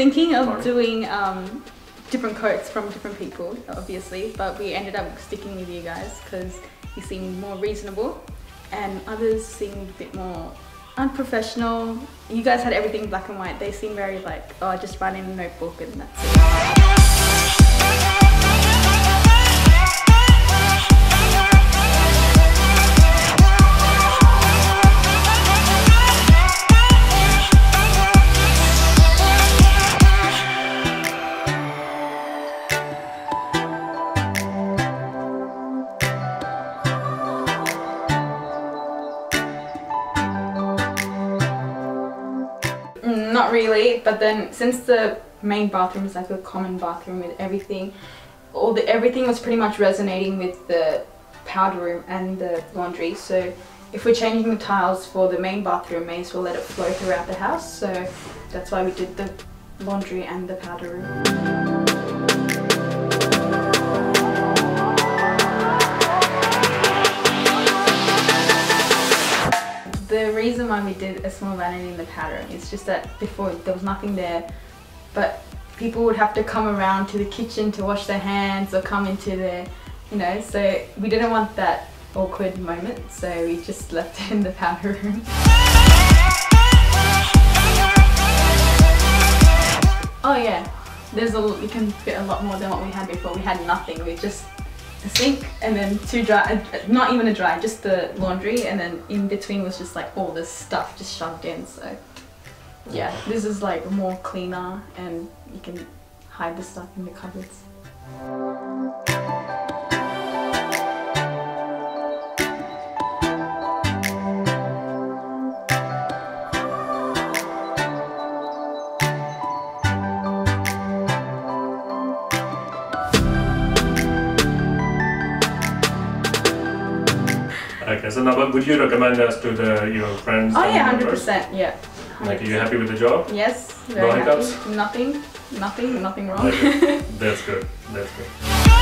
thinking of doing different quotes from different people, obviously, but we ended up sticking with you guys because you seemed more reasonable and others seemed a bit more unprofessional. You guys had everything black and white. They seemed very like, oh, just write in a notebook and that's it. Not really, but then since the main bathroom is like a common bathroom with everything, everything was pretty much resonating with the powder room and the laundry. So if we're changing the tiles for the main bathroom, may as well let it flow throughout the house. So that's why we did the laundry and the powder room. The reason why we did a small vanity in the powder room is just that before there was nothing there, but people would have to come around to the kitchen to wash their hands or come into the, you know, so we didn't want that awkward moment, so we just left it in the powder room. Oh yeah, you can fit a lot more than what we had before. We had nothing. We just a sink and then two dry, not even a dry, just the laundry, and then in between was just like all this stuff just shoved in. So yeah, this is like more cleaner and you can hide the stuff in the cupboards. Okay, so now would you recommend us to your friends? Oh yeah, 100%, yeah. 100%. Like, are you happy with the job? Yes, very happy. Nothing wrong. Okay. That's good, that's good.